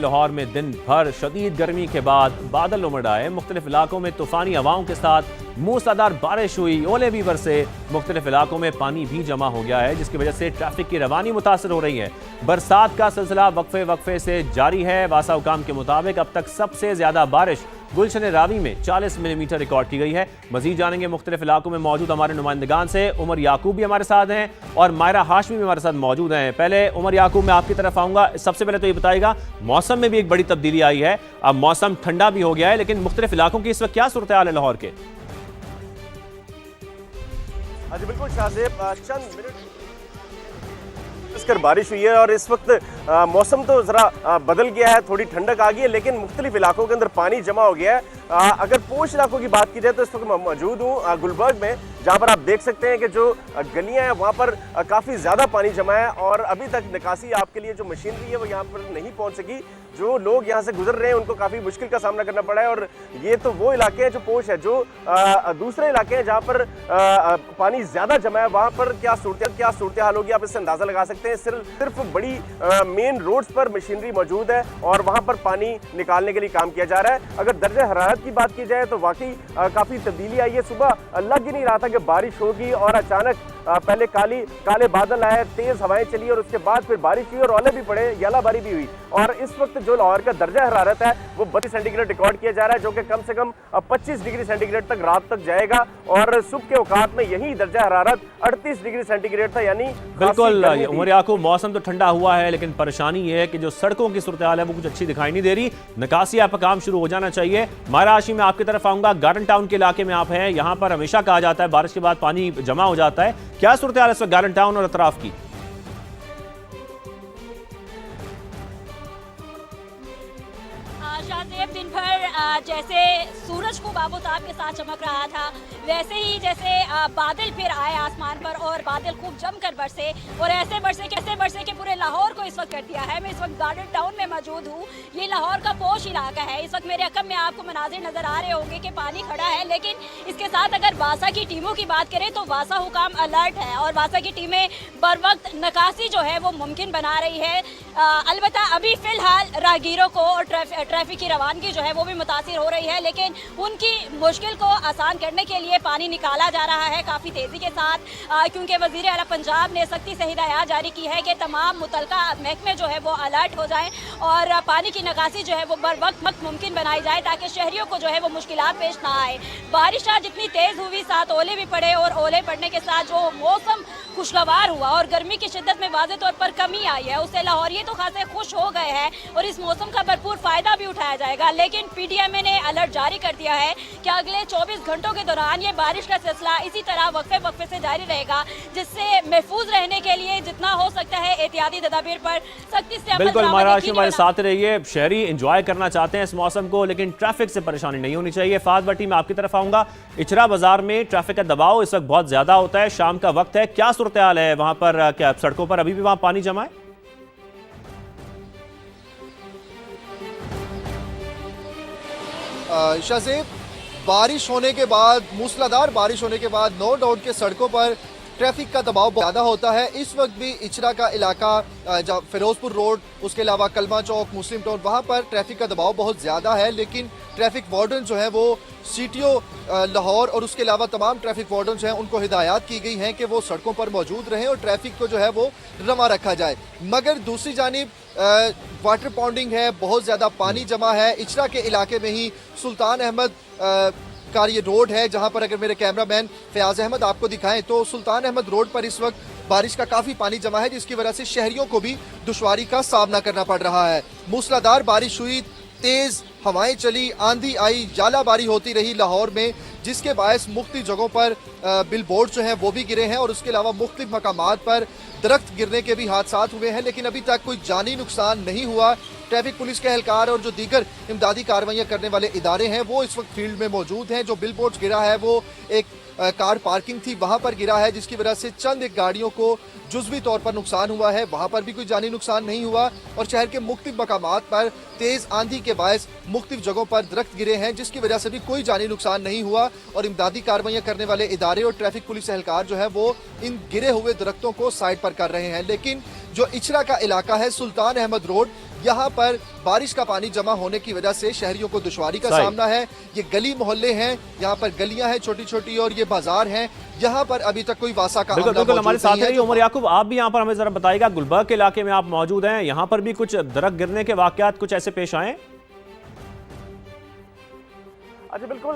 लाहौर में दिन भर शदीद गर्मी के बाद बादल उमड़ आए। मुख्तलिफ इलाकों में तूफानी हवाओं के साथ मूसलाधार बारिश हुई, ओले भी बरसे। मुख्तलिफ इलाकों में पानी भी जमा हो गया है, जिसकी वजह से ट्रैफिक की रवानी मुतासर हो रही है। बरसात का सिलसिला वक्फे वक्फे से जारी है। वासा हुकाम के मुताबिक अब तक सबसे ज्यादा बारिश गुलशन रावी में 40 मिलीमीटर रिकॉर्ड की गई है। मजीद जानेंगे मुख्तलिफ इलाकों में मौजूद हमारे नुमाइंदगान से। उमर याकूब भी हमारे साथ हैं और मायरा हाशमी भी हमारे साथ मौजूद हैं। पहले उमर याकूब, मैं आपकी तरफ आऊंगा। सबसे पहले तो ये बताइएगा, मौसम में भी एक बड़ी तब्दीली आई है। अब मौसम ठंडा भी हो गया है, लेकिन मुख्तलिफ इलाकों की इस वक्त क्या सूरत हाल है लाहौर के? जी बिल्कुल शाहजेब, चंद मिनट कर बारिश हुई है और इस वक्त मौसम तो ज़रा बदल गया है, थोड़ी ठंडक आ गई है, लेकिन मुख्तलिफ इलाकों के अंदर पानी जमा हो गया है। अगर पोश इलाकों की बात की जाए तो इस वक्त मैं मौजूद हूँ गुलबर्ग में, जहाँ पर आप देख सकते हैं कि जो गलियाँ हैं वहाँ पर काफ़ी ज़्यादा पानी जमा है और अभी तक निकासी आपके लिए जो मशीनरी है वो यहाँ पर नहीं पहुँच सकी। जो लोग यहाँ से गुजर रहे हैं उनको काफ़ी मुश्किल का सामना करना पड़ा है। और ये तो वो इलाके हैं जो पोश है, जो दूसरे इलाके हैं जहाँ पर पानी ज़्यादा जमा है, वहाँ पर क्या सूरत हाल होगी आप इससे अंदाज़ा लगा सकते हैं। सिर्फ बड़ी मेन रोड्स पर मशीनरी मौजूद है और वहाँ पर पानी निकालने के लिए काम किया जा रहा है। अगर दर्जा हरारत की बात की जाए तो वाकई काफ़ी तब्दीली आई है। सुबह लग ही नहीं रहा था कि बारिश होगी और अचानक पहले काले बादल आए, तेज हवाएं चली और उसके बाद फिर बारिश हुई और ओले भी पड़े, यालाबारी भी हुई। और इस वक्त जो लाहौर का दर्जा हरारत है वो 32 सेंटीग्रेड रिकॉर्ड किया जा रहा है, जो कि कम से कम 25 डिग्री सेंटीग्रेड तक रात तक जाएगा। और सुबह के औकात में यही दर्जा हरारत 38 डिग्री सेंटीग्रेड था। यानी बिल्कुल उमर याकूब, मौसम तो ठंडा हुआ है, लेकिन परेशानी ये है कि जो सड़कों की सूरत हाल है वो कुछ अच्छी दिखाई नहीं दे रही। निकासी का काम शुरू हो जाना चाहिए। मायरा हाशमी, मैं आपकी तरफ आऊंगा। गार्डन टाउन के इलाके में आप हैं, यहाँ पर हमेशा कहा जाता है बारिश के बाद पानी जमा हो जाता है। क्या सूरत हाल है इस वक्त गार्डन टाउन और अतराफ की? दिन भर जैसे सूरज खूब आबोताब के साथ चमक रहा था, वैसे ही जैसे बादल फिर आए आसमान पर और बादल खूब जमकर बरसे और ऐसे बरसे के पूरे लाहौर को इस वक्त कर दिया है। मैं इस वक्त गार्डन टाउन में मौजूद हूँ। ये लाहौर का पोश इलाका है। इस वक्त मेरे अकब में आपको मनाजिर नजर आ रहे होंगे कि पानी खड़ा है, लेकिन इसके साथ अगर वासा की टीमों की बात करें तो वासा हुकाम अलर्ट है और वासा की टीमें बर वक्त निकासी जो है वो मुमकिन बना रही है। अलबत्ता अभी फिलहाल राहगीरों को और ट्रैफिक की रवानगी जो है वो भी मुतासिर हो रही है, लेकिन उनकी मुश्किल को आसान करने के लिए पानी निकाला जा रहा है काफ़ी तेज़ी के साथ, क्योंकि वज़ीर आला पंजाब ने सख्ती से हिदायत जारी की है कि तमाम मुतलका महकमे जो है वो अलर्ट हो जाएं और पानी की निकासी जो है वो बर वक्त मुमकिन बनाई जाए, ताकि शहरियों को जो है वो मुश्किलात पेश ना आए। बारिश आज इतनी तेज़ हुई, साथ ओले भी पड़े और ओले पड़ने के साथ जो मौसम खुशगवार हुआ और गर्मी की शिद्दत में वाज़े तौर पर कमी आई है, उससे लाहौरिये तो खासे खुश हो गए हैं और इस मौसम का भरपूर फ़ायदा भी उठाया जाएगा। लेकिन PDMA ने अलर्ट जारी कर दिया है कि अगले 24 घंटों के दौरान ये बारिश का सिलसिला इसी तरह वक्फे से जारी रहेगा, जिससे महफूज रहने के लिए जितना हो सकता है एहतियाती तदाबीर पर सख्ती से बिल्कुल मायरा हाशमी हमारे साथ रहिए। शहरी एंजॉय करना चाहते हैं इस मौसम को, लेकिन ट्रैफिक से परेशानी नहीं होनी चाहिए। फात भट्टी, मैं आपकी तरफ आऊंगा। इचरा बाजार में ट्रैफिक का दबाव इस वक्त बहुत ज्यादा होता है, शाम का वक्त है, क्या सूरत हाल है वहां पर? क्या सड़कों पर अभी भी वहां पानी जमा है? शाहजेब, बारिश होने के बाद, मूसलाधार बारिश होने के बाद नो डाउट के सड़कों पर ट्रैफिक का दबाव ज़्यादा होता है। इस वक्त भी इचरा का इलाका, फिरोजपुर रोड, उसके अलावा कलमा चौक, मुस्लिम टाउन, वहाँ पर ट्रैफिक का दबाव बहुत ज़्यादा है, लेकिन ट्रैफिक वार्डन जो है वो CTO लाहौर और उसके अलावा तमाम ट्रैफिक वार्डन जो हैं उनको हिदायत की गई हैं कि वो सड़कों पर मौजूद रहें और ट्रैफिक को जो है वो रवा रखा जाए। मगर दूसरी जानिब वाटर पॉन्डिंग है, बहुत ज़्यादा पानी जमा है। इचरा के इलाके में ही सुल्तान अहमद का ये रोड है, जहां पर अगर मेरे कैमरामैन फयाज अहमद आपको दिखाएं तो सुल्तान अहमद रोड पर इस वक्त बारिश का काफ़ी पानी जमा है, जिसकी वजह से शहरियों को भी दुश्वारी का सामना करना पड़ रहा है। मूसलाधार बारिश हुई, तेज़ हवाएं चली, आंधी आई, जालाबारी होती रही लाहौर में, जिसके बायस मुख्तलिफ जगहों पर बिल बोर्ड जो हैं वो भी गिरे हैं और उसके अलावा मुख्तलिफ मकामात पर दरख्त गिरने के भी हादसात हुए हैं, लेकिन अभी तक कोई जानी नुकसान नहीं हुआ। ट्रैफिक पुलिस के एहलकार और जो दीगर इमदादी कार्रवाइयाँ करने वाले इदारे हैं वो इस वक्त फील्ड में मौजूद हैं। जो बिल बोर्ड गिरा है वो एक कार पार्किंग थी वहाँ पर गिरा है, जिसकी वजह से चंद एक गाड़ियों को जुज़वी तौर पर नुकसान हुआ है, वहाँ पर भी कोई जानी नुकसान नहीं हुआ। और शहर के मुख्तलिफ मकामात पर तेज़ आंधी के बायस मुख्तलिफ जगहों पर दरख्त गिरे हैं, जिसकी वजह से भी कोई जानी नुकसान नहीं हुआ और इमदादी कार्रवाइयाँ करने वाले इदारे और ट्रैफिक पुलिस एहलकार जो है वो इन गिरे हुए दरख्तों को साइड पर कर रहे हैं। लेकिन जो इचरा का इलाका है, सुल्तान अहमद रोड, यहाँ पर बारिश का पानी जमा होने की वजह से शहरियों को दुश्वारी का सही। सामना है। ये गली मोहल्ले हैं, यहाँ पर गलियां हैं छोटी छोटी और ये बाजार हैं। यहाँ पर अभी तक कोई वासा का बिल्कुल अमला बिल्कुल, हमारे मौजूद साथ नहीं है। रहिए उमर याकूब, आप भी यहाँ पर हमें जरा बताइएगा, गुलबर्ग के इलाके में आप मौजूद हैं, यहाँ पर भी कुछ दरख्त गिरने के वाकयात कुछ ऐसे पेश आए? अच्छा बिल्कुल,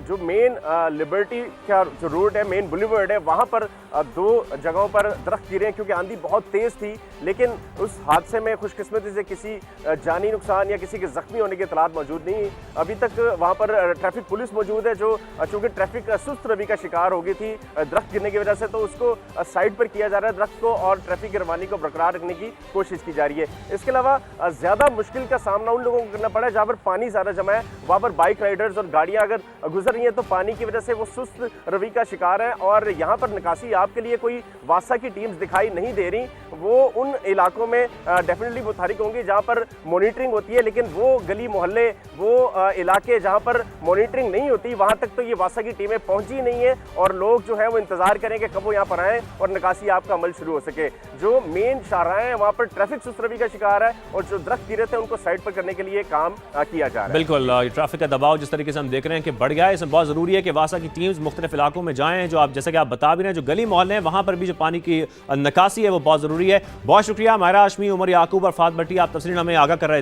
जो मेन लिबर्टी का जो रोड है, मेन बुलेवर्ड है, वहाँ पर दो जगहों पर दरख्त गिरे हैं क्योंकि आंधी बहुत तेज़ थी। लेकिन उस हादसे में खुशकिस्मती से किसी जानी नुकसान या किसी के जख्मी होने की इतलात मौजूद नहीं। अभी तक वहाँ पर ट्रैफिक पुलिस मौजूद है, जो चूँकि ट्रैफिक सुस्त रवि का शिकार हो गई थी दरख्त गिरने की वजह से, तो उसको साइड पर किया जा रहा है दरख्त को, और ट्रैफिक की रवानी को बरकरार रखने की कोशिश की जा रही है। इसके अलावा ज़्यादा मुश्किल का सामना उन लोगों को करना पड़ा है जहाँ पर पानी ज़्यादा जमा है। वहाँ पर बाइक राइडर्स और गाड़ियाँ अगर गुजर रही हैं तो पानी की वजह से वो सुस्त रवि का शिकार है, और यहाँ पर निकासी आपके लिए कोई वासा की टीम्स दिखाई नहीं दे रही। वो उन इलाकों में डेफिनेटली मुतहरिक होंगी जहाँ पर मॉनिटरिंग होती है, लेकिन वो गली मोहल्ले, वो इलाके जहाँ पर मॉनिटरिंग नहीं होती, वहाँ तक तो ये वासा की टीमें पहुँची नहीं है, और लोग जो है वो इंतजार करें कि कब वो यहाँ पर आएँ और निकासी आपका अमल शुरू हो सके। जो मेन शाहराहें हैं वहाँ पर ट्रैफिक सुस्त रवि का शिकार है, और जो दरख्त गिरे थे उनको साइड पर करने के लिए काम किया जा रहा है। बिल्कुल, ट्रैफिक का दबाव जिस तरीके से हम देख रहे हैं कि बढ़ गया है, इसमें बहुत ज़रूरी है कि वासा की टीम्स मुख्तलिफ इलाकों में जाएं, जो आप जैसे कि आप बता भी रहे हैं, जो गली मोहल्ले हैं वहाँ पर भी जो पानी की निकासी है वो बहुत ज़रूरी है। बहुत शुक्रिया मायरा हाशमी, उमर याकूब और फात भट्टी, आप तफसील हमें आगाह कर रहे थे।